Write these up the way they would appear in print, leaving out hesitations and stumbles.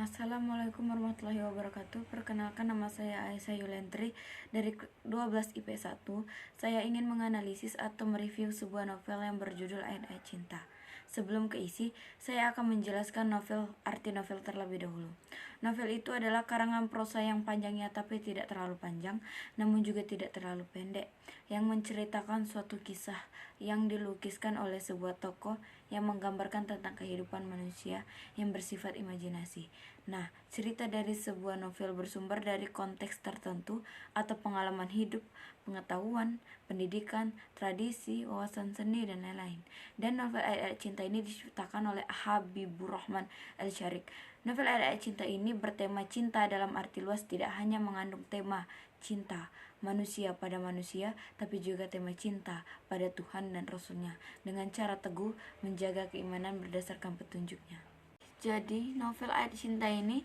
Assalamualaikum warahmatullahi wabarakatuh. Perkenalkan, nama saya Aisyah Yulentri dari 12 IP1. Saya ingin menganalisis atau mereview sebuah novel yang berjudul Ayat-Ayat Cinta. Sebelum ke isi, saya akan menjelaskan arti novel terlebih dahulu. Novel itu adalah karangan prosa yang panjangnya tapi tidak terlalu panjang, namun juga tidak terlalu pendek, yang menceritakan suatu kisah yang dilukiskan oleh sebuah tokoh yang menggambarkan tentang kehidupan manusia yang bersifat imajinasi. Nah, cerita dari sebuah novel bersumber dari konteks tertentu atau pengalaman hidup, pengetahuan, pendidikan, tradisi, wawasan seni, dan lain-lain. Dan novel Ayat-Ayat Cinta ini diciptakan oleh Habibur Rahman Al-Syarik. Novel Ayat-Ayat Cinta ini bertema cinta dalam arti luas, tidak hanya mengandung tema cinta manusia pada manusia, tapi juga tema cinta pada Tuhan dan Rasulnya, dengan cara teguh menjaga keimanan berdasarkan petunjuknya. Jadi, novel Ayat Cinta ini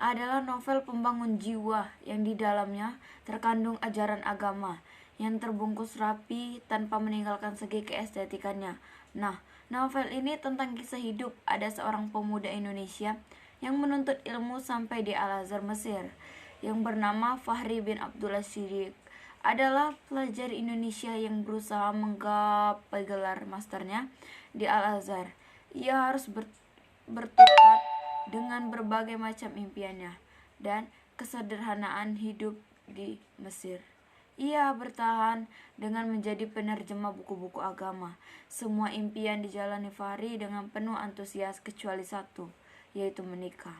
adalah novel pembangun jiwa yang di dalamnya terkandung ajaran agama yang terbungkus rapi tanpa meninggalkan segi keestetikannya. Nah, novel ini tentang kisah hidup ada seorang pemuda Indonesia yang menuntut ilmu sampai di Al-Azhar, Mesir, yang bernama Fahri bin Abdullah Siddiq. Adalah pelajar Indonesia yang berusaha menggapai gelar masternya di Al-Azhar. Ia harus bertukar dengan berbagai macam impiannya dan kesederhanaan hidup di Mesir. Ia bertahan dengan menjadi penerjemah buku-buku agama. Semua impian dijalani Fahri dengan penuh antusias kecuali satu, yaitu menikah.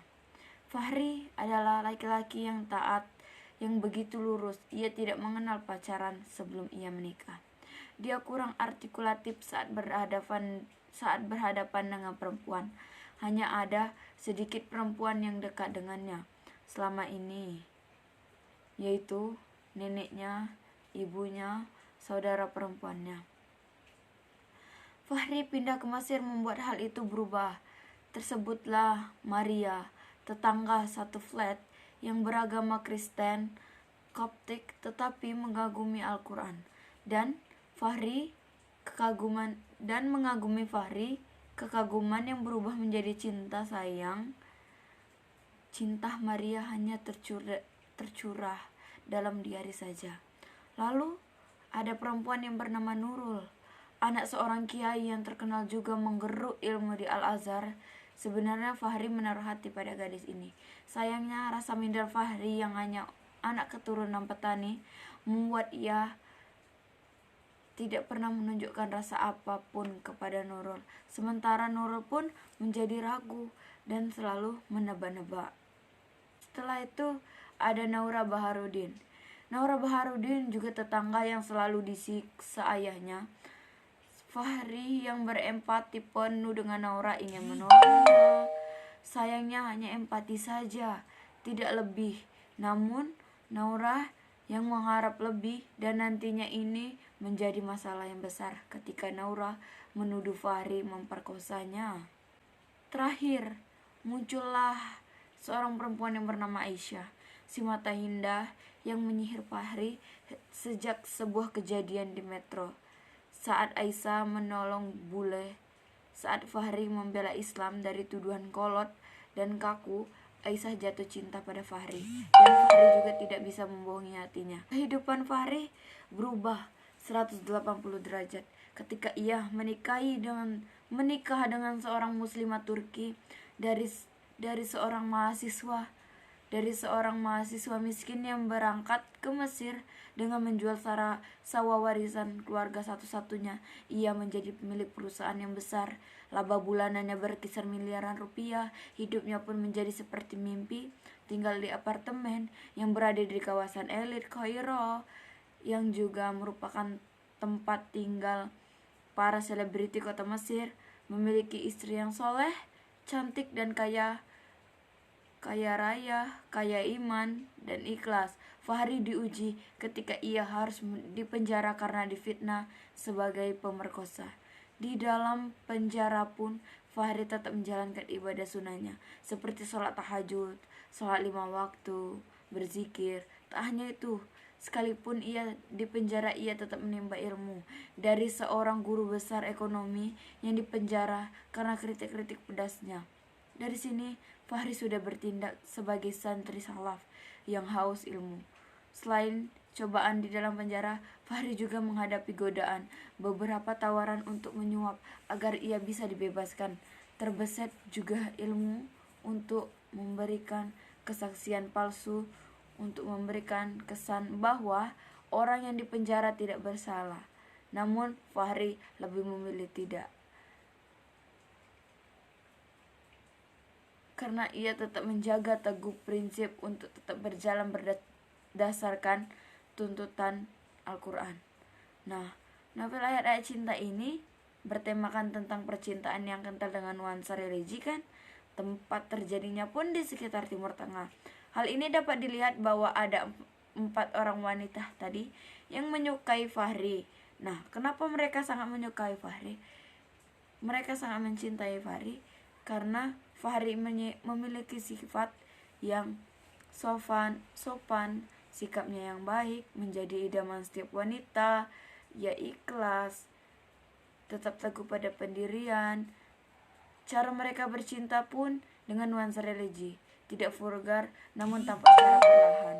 Fahri adalah laki-laki yang taat, yang begitu lurus. Ia tidak mengenal pacaran sebelum ia menikah. Dia kurang artikulatif saat berhadapan dengan perempuan. Hanya ada sedikit perempuan yang dekat dengannya selama ini, yaitu neneknya, ibunya, saudara perempuannya. Fahri pindah ke Mesir membuat hal itu berubah. Tersebutlah Maria, tetangga satu flat yang beragama Kristen Koptik tetapi mengagumi Al-Quran, dan mengagumi Fahri. Kekaguman yang berubah menjadi cinta sayang. Cinta Maria hanya tercurah dalam diari saja. Lalu ada perempuan yang bernama Nurul, anak seorang kiai yang terkenal juga menggeruk ilmu di Al-Azhar. Sebenarnya Fahri menaruh hati pada gadis ini. Sayangnya rasa minder Fahri yang hanya anak keturunan petani membuat ia tidak pernah menunjukkan rasa apapun kepada Nurul. Sementara Nurul pun menjadi ragu dan selalu menebak-nebak. Setelah itu ada Naura Baharudin. Naura Baharudin juga tetangga yang selalu disiksa ayahnya. Fahri yang berempati penuh dengan Naura ingin menolongnya. Sayangnya hanya empati saja, tidak lebih. Namun Naura yang mengharap lebih, dan nantinya ini menjadi masalah yang besar ketika Naura menuduh Fahri memperkosanya. Terakhir, muncullah seorang perempuan yang bernama Aisyah, si mata indah yang menyihir Fahri sejak sebuah kejadian di metro. Saat Aisyah menolong bule, saat Fahri membela Islam dari tuduhan kolot dan kaku, Aisyah jatuh cinta pada Fahri, dan Fahri juga tidak bisa membohongi hatinya. Kehidupan Fahri berubah 180 derajat ketika ia menikah dengan seorang muslimah Turki dari seorang mahasiswa miskin yang berangkat ke Mesir dengan menjual sawah warisan keluarga satu-satunya. Ia menjadi pemilik perusahaan yang besar. Laba bulanannya berkisar miliaran rupiah. Hidupnya pun menjadi seperti mimpi, tinggal di apartemen yang berada di kawasan elit Kairo, yang juga merupakan tempat tinggal para selebriti kota Mesir. Memiliki istri yang soleh, cantik, dan kaya raya, kaya iman, dan ikhlas. Fahri diuji ketika ia harus dipenjara karena difitnah sebagai pemerkosa. Di dalam penjara pun Fahri tetap menjalankan ibadah sunnahnya seperti sholat tahajud, sholat 5 waktu, berzikir. Tak hanya itu, sekalipun ia di penjara, ia tetap menimba ilmu dari seorang guru besar ekonomi yang dipenjara karena kritik-kritik pedasnya. Dari sini, Fahri sudah bertindak sebagai santri salaf yang haus ilmu. Selain cobaan di dalam penjara, Fahri juga menghadapi godaan, beberapa tawaran untuk menyuap agar ia bisa dibebaskan. Terbesit juga ilmu untuk memberikan kesaksian palsu, untuk memberikan kesan bahwa orang yang dipenjara tidak bersalah. Namun Fahri lebih memilih tidak, karena ia tetap menjaga teguh prinsip untuk tetap berjalan berdasarkan tuntutan Al-Quran. Nah, novel ayat-ayat cinta ini bertemakan tentang percintaan yang kental dengan nuansa religi kan. Tempat terjadinya pun di sekitar Timur Tengah. Hal ini dapat dilihat bahwa ada 4 orang wanita tadi yang menyukai Fahri. Nah, kenapa mereka sangat menyukai Fahri? Mereka sangat mencintai Fahri karena Fahri memiliki sifat yang sopan, sikapnya yang baik, menjadi idaman setiap wanita. Ia ikhlas, tetap teguh pada pendirian. Cara mereka bercinta pun dengan nuansa religi, tidak vulgar namun tampak secara perlahan.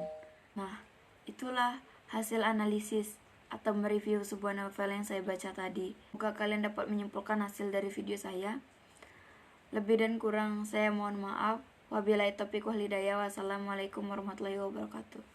Nah, itulah hasil analisis atau mereview sebuah novel yang saya baca tadi. Semoga kalian dapat menyimpulkan hasil dari video saya. Lebih dan kurang saya mohon maaf. Wabillahi taufiq wal hidayah. Wassalamualaikum warahmatullahi wabarakatuh.